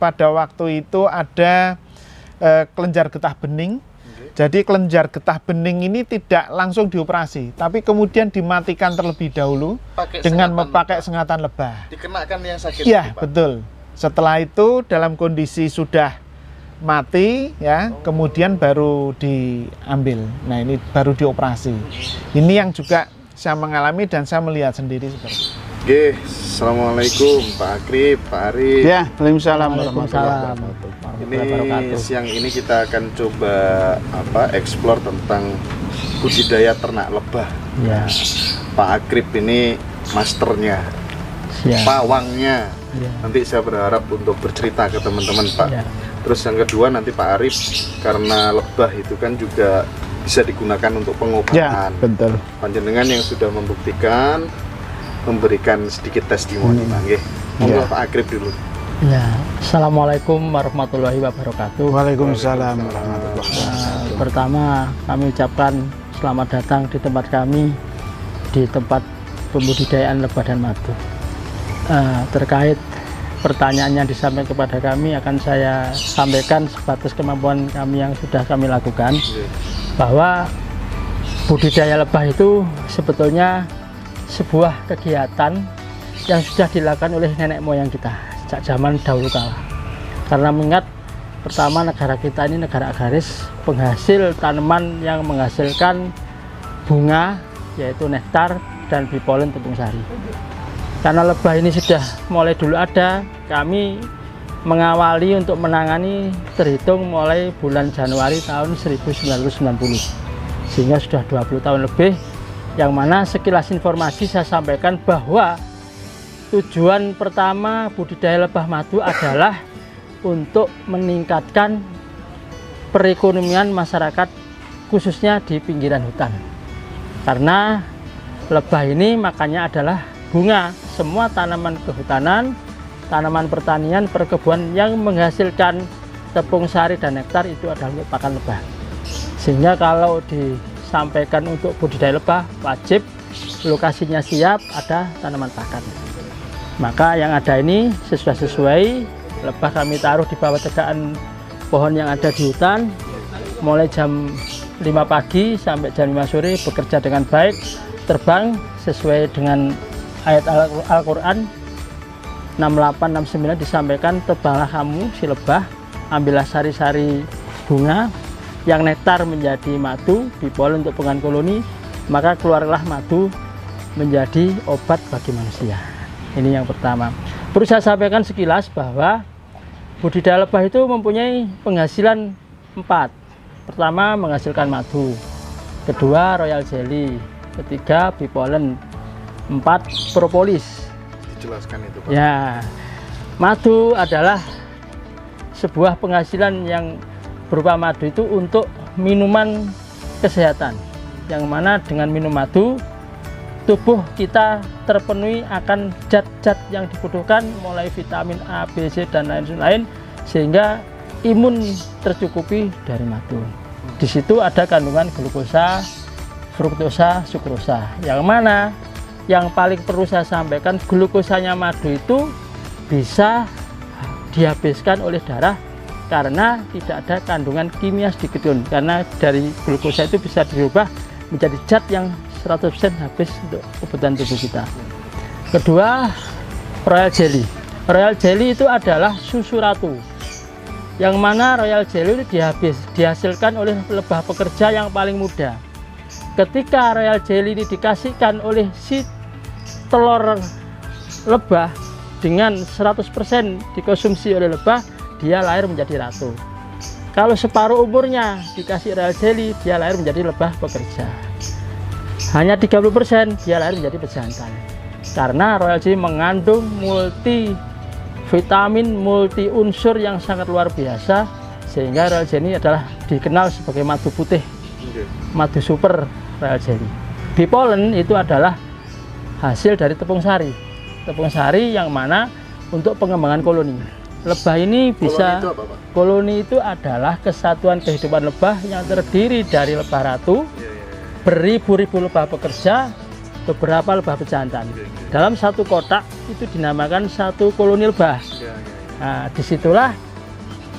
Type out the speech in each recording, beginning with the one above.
pada waktu itu ada kelenjar getah bening. Jadi kelenjar getah bening ini tidak langsung dioperasi, tapi kemudian dimatikan terlebih dahulu dengan memakai sengatan lebah. Dikenakan yang sakit. Iya, betul. Setelah itu dalam kondisi sudah mati ya, kemudian baru diambil. Nah, ini baru dioperasi. Ini yang juga saya mengalami dan saya melihat sendiri seperti itu. Oke, assalamualaikum Pak Akrib, Pak Arif. Ya, waalaikumsalam. Ini siang ini kita akan coba eksplor tentang budidaya ternak lebah. Ya. Pak Akrib ini masternya, pawangnya. Ya. Nanti saya berharap untuk bercerita ke teman-teman Pak. Ya. Terus yang kedua nanti Pak Arif, karena lebah itu kan juga bisa digunakan untuk pengobatan. Ya, betul. Panjenengan yang sudah membuktikan, memberikan sedikit testimoni, nggih. Monggo Pak Akrib dulu. Ya, assalamualaikum warahmatullahi wabarakatuh. Waalaikumsalam warahmatullahi wabarakatuh. Pertama, kami ucapkan selamat datang di tempat kami, di tempat pembudidayaan lebah dan madu. Terkait pertanyaan yang disampaikan kepada kami akan saya sampaikan sebatas kemampuan kami yang sudah kami lakukan, bahwa budidaya lebah itu sebetulnya sebuah kegiatan yang sudah dilakukan oleh nenek moyang kita sejak zaman dahulu kala. Karena mengingat pertama negara kita ini negara agraris, penghasil tanaman yang menghasilkan bunga yaitu nektar dan bipolen tepung sari. Karena lebah ini sudah mulai dulu ada, kami mengawali untuk menangani terhitung mulai bulan Januari tahun 1990, sehingga sudah 20 tahun lebih, yang mana sekilas informasi saya sampaikan bahwa tujuan pertama budidaya lebah madu adalah untuk meningkatkan perekonomian masyarakat khususnya di pinggiran hutan. Karena lebah ini makanya adalah bunga. Semua tanaman kehutanan, tanaman pertanian, perkebunan yang menghasilkan tepung sari dan nektar itu adalah merupakan lebah. Sehingga kalau disampaikan untuk budidaya lebah, wajib lokasinya siap, ada tanaman pakan. Maka yang ada ini sesuai, lebah kami taruh di bawah tegaan pohon yang ada di hutan, mulai jam 5 pagi sampai jam 5 sore bekerja dengan baik, terbang sesuai dengan ayat Al-Quran 68-69 disampaikan, terbanglah kamu si lebah, ambillah sari-sari bunga, yang nektar menjadi madu, bipolen untuk pengan koloni, maka keluarlah madu menjadi obat bagi manusia. Ini yang pertama. Perlu saya sampaikan sekilas bahwa budidaya lebah itu mempunyai penghasilan 4. Pertama, menghasilkan madu. Kedua, royal jelly. Ketiga, bipolen. 4, propolis. Dijelaskan itu Pak. Ya, madu adalah sebuah penghasilan yang berupa madu itu untuk minuman kesehatan, yang mana dengan minum madu tubuh kita terpenuhi akan zat-zat yang dibutuhkan, mulai vitamin A, B, C dan lain-lain, sehingga imun tercukupi dari madu. Di situ ada kandungan glukosa, fruktosa, sukrosa, yang mana yang paling perlu saya sampaikan, glukosanya madu itu bisa dihabiskan oleh darah karena tidak ada kandungan kimia sedikit pun, karena dari glukosa itu bisa dirubah menjadi zat yang 100% habis untuk kebutuhan tubuh kita. Kedua, royal jelly. Royal jelly itu adalah susu ratu, yang mana royal jelly itu dihasilkan oleh lebah pekerja yang paling muda. Ketika royal jelly ini dikasihkan oleh si telur lebah dengan 100% dikonsumsi oleh lebah, dia lahir menjadi ratu. Kalau separuh umurnya dikasih royal jelly, dia lahir menjadi lebah pekerja. Hanya 30% dia lahir menjadi pejantan. Karena royal jelly mengandung multi vitamin, multi unsur yang sangat luar biasa, sehingga royal jelly adalah dikenal sebagai madu putih, madu super royal jelly. Bipolen itu adalah hasil dari tepung sari. Tepung sari yang mana untuk pengembangan koloni. Lebah ini bisa, koloni itu adalah kesatuan kehidupan lebah yang terdiri dari lebah ratu, beribu-ribu lebah pekerja, beberapa lebah pejantan. Dalam satu kotak itu dinamakan satu koloni lebah. Nah, disitulah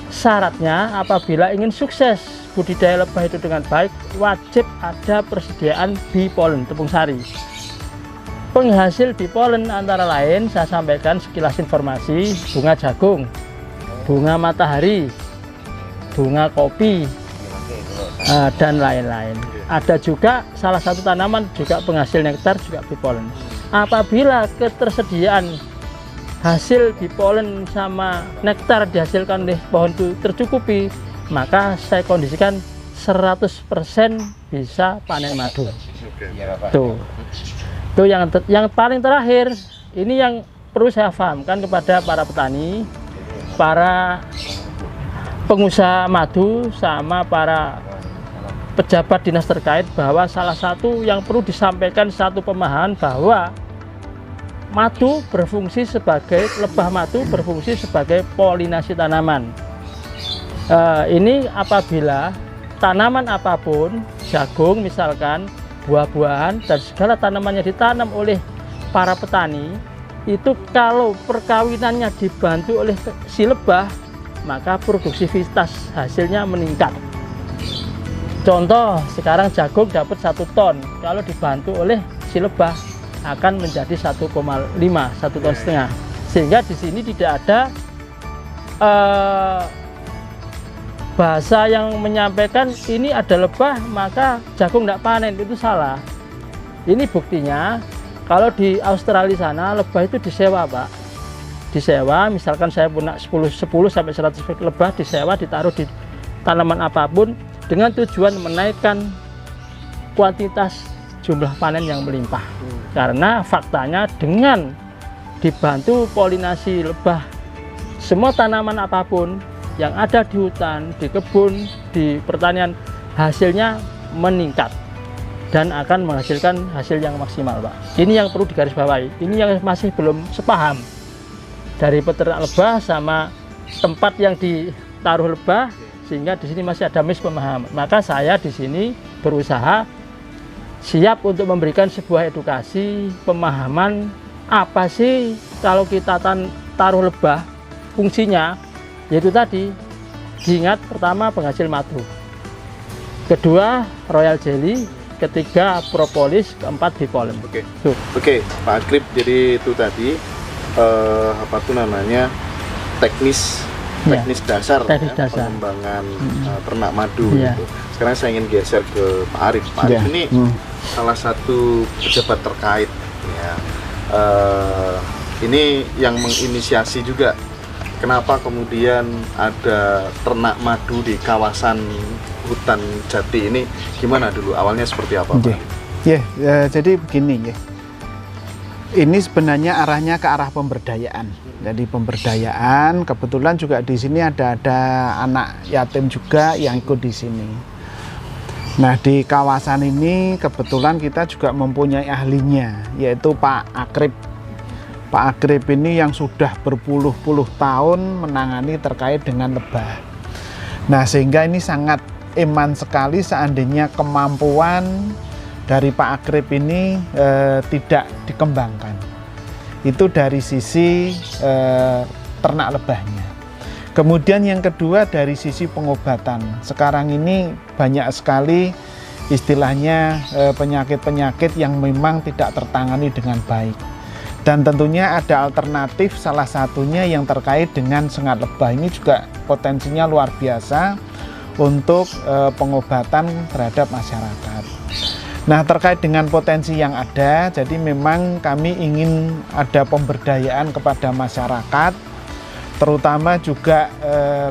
syaratnya apabila ingin sukses budidaya lebah itu dengan baik, wajib ada persediaan bee pollen tepung sari. Penghasil bee pollen antara lain saya sampaikan sekilas informasi: bunga jagung, bunga matahari, bunga kopi, dan lain-lain. Ada juga salah satu tanaman juga penghasil nektar juga bee pollen. Apabila ketersediaan hasil bee pollen sama nektar dihasilkan oleh pohon itu tercukupi, maka saya kondisikan 100% bisa panen madu. Tuh yang paling terakhir, ini yang perlu saya pahamkan kepada para petani, para pengusaha madu sama para pejabat dinas terkait, bahwa salah satu yang perlu disampaikan satu pemahaman bahwa madu berfungsi sebagai lebah madu berfungsi sebagai polinasi tanaman. Ini apabila tanaman apapun, jagung misalkan, buah-buahan dan segala tanamannya ditanam oleh para petani, itu kalau perkawinannya dibantu oleh si lebah, maka produktivitas hasilnya meningkat. Contoh, sekarang jagung dapat 1 ton, kalau dibantu oleh si lebah akan menjadi 1,5, 1,5 ton. Sehingga di sini tidak ada bahasa yang menyampaikan ini ada lebah maka jagung tidak panen, itu salah. Ini buktinya, kalau di Australia sana lebah itu disewa, Pak. Disewa, misalkan saya punya 10 sampai 100 lebah, disewa, ditaruh di tanaman apapun dengan tujuan menaikkan kuantitas jumlah panen yang melimpah. Karena faktanya dengan dibantu polinasi lebah, semua tanaman apapun yang ada di hutan, di kebun, di pertanian, hasilnya meningkat dan akan menghasilkan hasil yang maksimal, Pak. Ini yang perlu digarisbawahi. Ini yang masih belum sepaham dari peternak lebah sama tempat yang ditaruh lebah, sehingga di sini masih ada mispemahaman. Maka saya di sini berusaha siap untuk memberikan sebuah edukasi, pemahaman apa sih kalau kita taruh lebah, fungsinya yaitu tadi, diingat, pertama penghasil madu, kedua royal jelly, ketiga propolis, keempat bee pollen. Oke, Pak Agrip, jadi itu tadi apa tuh namanya teknis dasar, pengembangan ternak madu. Gitu. Sekarang saya ingin geser ke Pak Arif. Pak Arif ini salah satu pejabat terkait, ya. Ini yang menginisiasi juga. Kenapa kemudian ada ternak madu di kawasan hutan jati ini? Gimana dulu? Awalnya seperti apa, Pak? Jadi begini ya. Ini sebenarnya arahnya ke arah pemberdayaan. Jadi pemberdayaan, kebetulan juga di sini ada anak yatim juga yang ikut di sini. Nah, di kawasan ini kebetulan kita juga mempunyai ahlinya, yaitu Pak Agrip. Pak Agrip ini yang sudah berpuluh-puluh tahun menangani terkait dengan lebah. Nah, sehingga ini sangat iman sekali seandainya kemampuan dari Pak Agrip ini tidak dikembangkan. Itu dari sisi ternak lebahnya. Kemudian yang kedua dari sisi pengobatan. Sekarang ini banyak sekali istilahnya penyakit-penyakit yang memang tidak tertangani dengan baik. Dan tentunya ada alternatif, salah satunya yang terkait dengan sengat lebah. Ini juga potensinya luar biasa untuk pengobatan terhadap masyarakat. Nah, terkait dengan potensi yang ada, jadi memang kami ingin ada pemberdayaan kepada masyarakat, terutama juga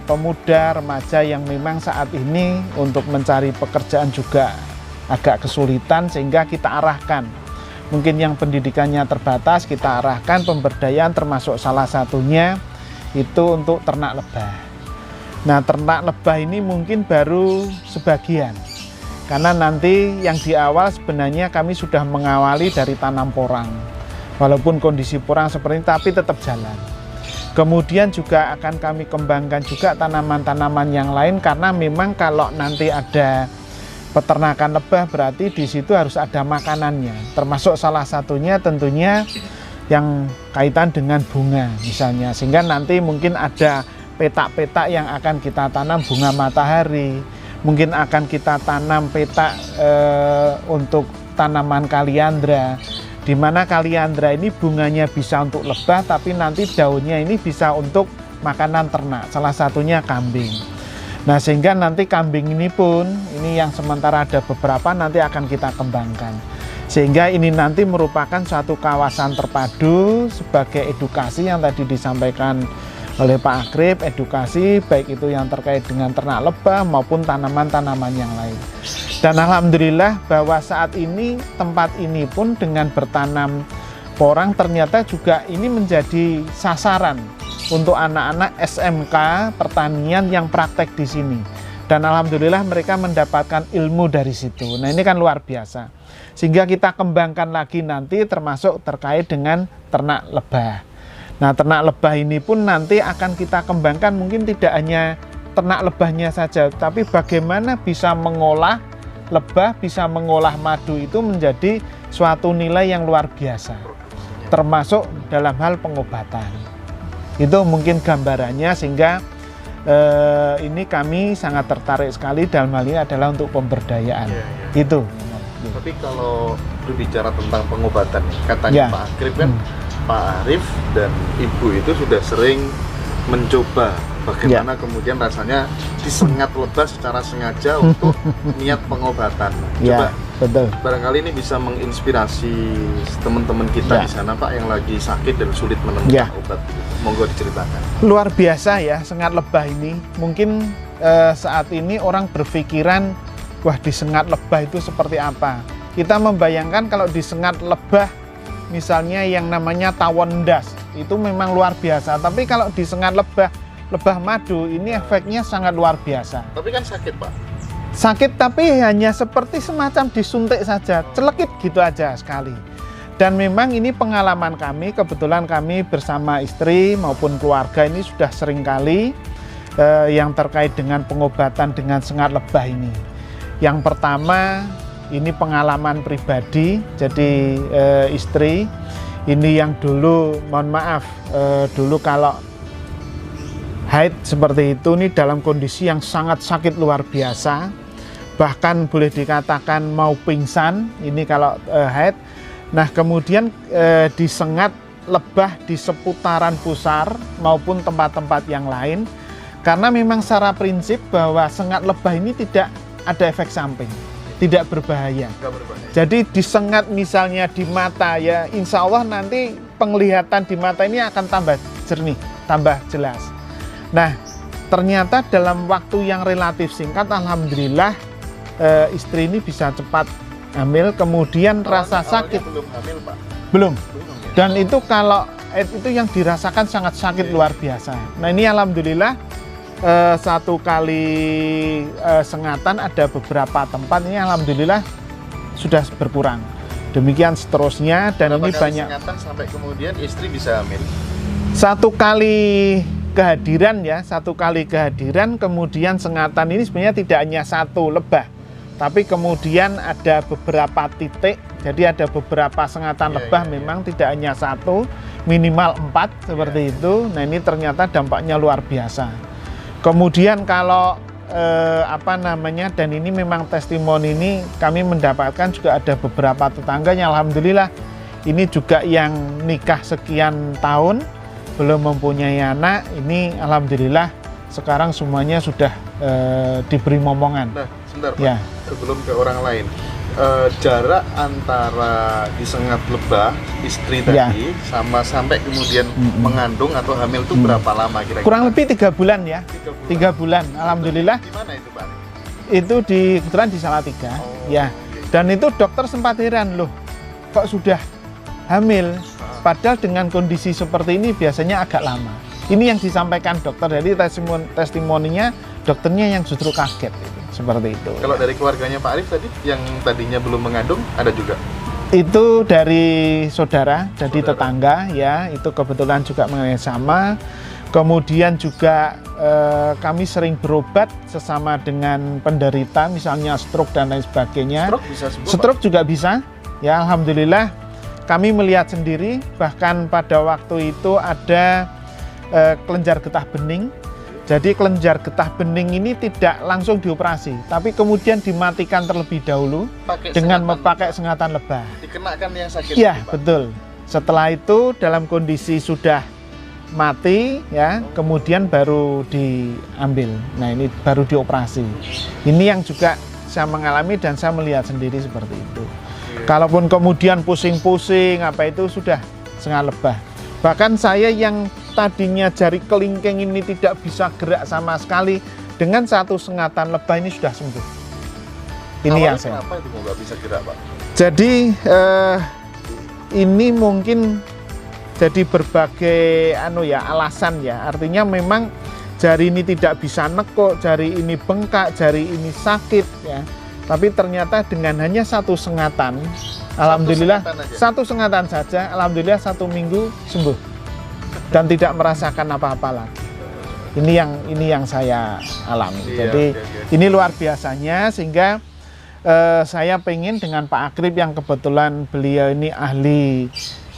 pemuda, remaja yang memang saat ini untuk mencari pekerjaan juga agak kesulitan, sehingga kita arahkan. Mungkin yang pendidikannya terbatas, kita arahkan pemberdayaan, termasuk salah satunya itu untuk ternak lebah. Nah, ternak lebah ini mungkin baru sebagian, karena nanti yang di awal sebenarnya kami sudah mengawali dari tanam porang. Walaupun kondisi porang seperti ini, tapi tetap jalan. Kemudian juga akan kami kembangkan juga tanaman-tanaman yang lain, karena memang kalau nanti ada peternakan lebah berarti di situ harus ada makanannya, termasuk salah satunya tentunya yang kaitan dengan bunga misalnya, sehingga nanti mungkin ada petak-petak yang akan kita tanam bunga matahari, mungkin akan kita tanam petak untuk tanaman kaliandra, di mana kaliandra ini bunganya bisa untuk lebah, tapi nanti daunnya ini bisa untuk makanan ternak, salah satunya kambing. Nah, sehingga nanti kambing ini pun, ini yang sementara ada beberapa, nanti akan kita kembangkan. Sehingga ini nanti merupakan suatu kawasan terpadu sebagai edukasi yang tadi disampaikan oleh Pak Agrip, edukasi baik itu yang terkait dengan ternak lebah maupun tanaman-tanaman yang lain. Dan alhamdulillah bahwa saat ini tempat ini pun dengan bertanam porang ternyata juga ini menjadi sasaran untuk anak-anak SMK pertanian yang praktek di sini. Dan alhamdulillah mereka mendapatkan ilmu dari situ. Nah, ini kan luar biasa. Sehingga kita kembangkan lagi nanti termasuk terkait dengan ternak lebah. Nah, ternak lebah ini pun nanti akan kita kembangkan, mungkin tidak hanya ternak lebahnya saja, tapi bagaimana bisa mengolah lebah, bisa mengolah madu itu menjadi suatu nilai yang luar biasa, termasuk dalam hal pengobatan. Itu mungkin gambarannya, sehingga ini kami sangat tertarik sekali dalam hal ini adalah untuk pemberdayaan. Itu. Tapi kalau berbicara tentang pengobatan, katanya Pak Agrip kan, Pak Arief dan Ibu itu sudah sering mencoba bagaimana kemudian rasanya disengat lebah secara sengaja untuk niat pengobatan. Coba betul. Barangkali ini bisa menginspirasi teman-teman kita di sana, Pak, yang lagi sakit dan sulit menemukan obat. Monggo diceritakan. Luar biasa ya sengat lebah ini. Mungkin saat ini orang berpikiran, wah, disengat lebah itu seperti apa? Kita membayangkan kalau disengat lebah, misalnya yang namanya tawon das, itu memang luar biasa. Tapi kalau disengat lebah madu, ini efeknya sangat luar biasa. Tapi kan sakit, Pak? Sakit, tapi hanya seperti semacam disuntik saja, celekit gitu aja sekali. Dan memang ini pengalaman kami, kebetulan kami bersama istri maupun keluarga ini sudah sering kali yang terkait dengan pengobatan dengan sengat lebah ini. Yang pertama, ini pengalaman pribadi, jadi istri ini yang dulu, mohon maaf, dulu kalau haid seperti itu nih dalam kondisi yang sangat sakit luar biasa, bahkan boleh dikatakan mau pingsan, ini kalau haid. Nah, kemudian disengat lebah di seputaran pusar maupun tempat-tempat yang lain, karena memang secara prinsip bahwa sengat lebah ini tidak ada efek samping, tidak berbahaya. Jadi disengat misalnya di mata, ya insya Allah nanti penglihatan di mata ini akan tambah jernih, tambah jelas. Nah, ternyata dalam waktu yang relatif singkat, alhamdulillah istri ini bisa cepat hamil. Kemudian rasa sakit belum hamil, Pak? Belum. Ya. Dan itu kalau itu yang dirasakan sangat sakit luar biasa. Nah, ini alhamdulillah satu kali sengatan ada beberapa tempat ini alhamdulillah sudah berkurang. Demikian seterusnya, dan berapa ini banyak. Sengatan sampai kemudian istri bisa hamil? Satu kali kehadiran, kemudian sengatan ini sebenarnya tidak hanya satu lebah, tapi kemudian ada beberapa titik. Jadi ada beberapa sengatan lebah, memang tidak hanya satu, minimal 4 seperti itu. Nah, ini ternyata dampaknya luar biasa. Kemudian kalau dan ini memang testimoni ini kami mendapatkan juga ada beberapa tetangganya, alhamdulillah ini juga yang nikah sekian tahun belum mempunyai anak, ini alhamdulillah sekarang semuanya sudah diberi momongan. Nah, sebentar Pak, sebelum ke orang lain, jarak antara disengat lebah istri tadi sama sampai kemudian mengandung atau hamil itu berapa lama kira-kira? Kurang lebih 3 bulan ya. 3 bulan, alhamdulillah. Di mana itu, Pak? Itu kebetulan di Salatiga, ya. Dan itu dokter sempat heran, loh, kok sudah hamil? Padahal dengan kondisi seperti ini biasanya agak lama. Ini yang disampaikan dokter, jadi testimoninya dokternya yang justru kaget, seperti itu. Kalau dari keluarganya Pak Arief tadi, yang tadinya belum mengandung, ada juga? Itu dari saudara, jadi tetangga, ya, itu kebetulan juga mengenai sama. Kemudian juga kami sering berobat sesama dengan penderita, misalnya stroke dan lain sebagainya. Stroke bisa sembuh, stroke juga bisa, ya, alhamdulillah. kami melihat sendiri, bahkan pada waktu itu ada kelenjar getah bening. Jadi kelenjar getah bening ini tidak langsung dioperasi, tapi kemudian dimatikan terlebih dahulu dengan memakai sengatan lebah. Dikenakan yang sakit. Iya, betul. Setelah itu dalam kondisi sudah mati ya, kemudian baru diambil. Nah, ini baru dioperasi. Ini yang juga saya mengalami dan saya melihat sendiri seperti itu. Kalaupun kemudian pusing-pusing apa itu sudah sengat lebah. Bahkan saya yang tadinya jari kelingking ini tidak bisa gerak sama sekali, dengan satu sengatan lebah ini sudah sembuh. Ini yang saya. Kenapa itu nggak bisa gerak, Pak? Jadi ini mungkin jadi berbagai alasan ya. Artinya memang jari ini tidak bisa nekuk, jari ini bengkak, jari ini sakit ya. Tapi ternyata dengan hanya satu sengatan, alhamdulillah satu sengatan saja, alhamdulillah 1 minggu sembuh dan tidak merasakan apa-apa lagi. Ini yang saya alami. Jadi ini luar biasanya, sehingga saya pengen dengan Pak Akrib yang kebetulan beliau ini ahli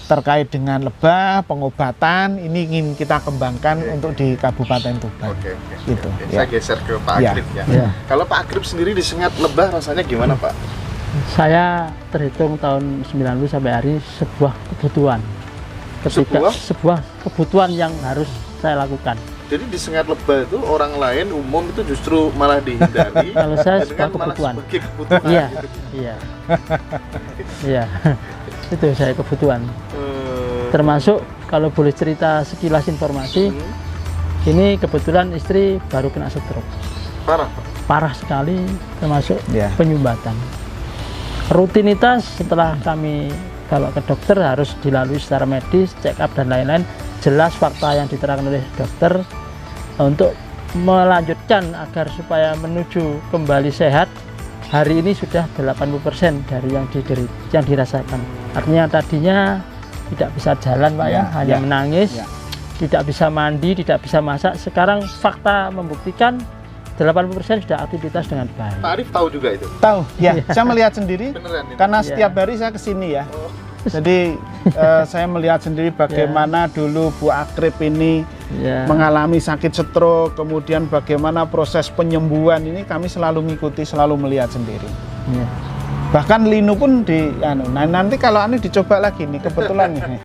terkait dengan lebah, pengobatan, ini ingin kita kembangkan untuk di Kabupaten Tuban. Gitu. Saya geser ke Pak Akrib ya. Kalau Pak Akrib sendiri disengat lebah rasanya gimana, Pak? Saya terhitung tahun 90 sampai hari sebuah kebutuhan. Sebuah kebutuhan yang harus saya lakukan. Jadi disengat lebah itu orang lain umum itu justru malah dihindari. Kalau saya sebuah kebutuhan. Iya, iya, iya. Itu saya kebutuhan. Termasuk kalau boleh cerita sekilas informasi, ini kebetulan istri baru kena stroke. Parah, Pak? Parah sekali, termasuk penyumbatan. Rutinitas setelah kami bawa ke dokter harus dilalui secara medis, check up dan lain-lain. Jelas fakta yang diterangkan oleh dokter untuk melanjutkan agar supaya menuju kembali sehat. Hari ini sudah 80% dari yang dirasakan. Artinya tadinya tidak bisa jalan, Pak, hanya menangis, tidak bisa mandi, tidak bisa masak. Sekarang fakta membuktikan 80% sudah aktivitas dengan baik. Pak Arif tahu juga itu? Tahu, ya. Saya melihat sendiri. Beneran, karena setiap hari saya kesini ya. Jadi saya melihat sendiri bagaimana dulu Bu Akrib ini mengalami sakit stroke, kemudian bagaimana proses penyembuhan ini kami selalu mengikuti, selalu melihat sendiri. Bahkan linu pun nah nanti kalau dicoba lagi nih kebetulan nih.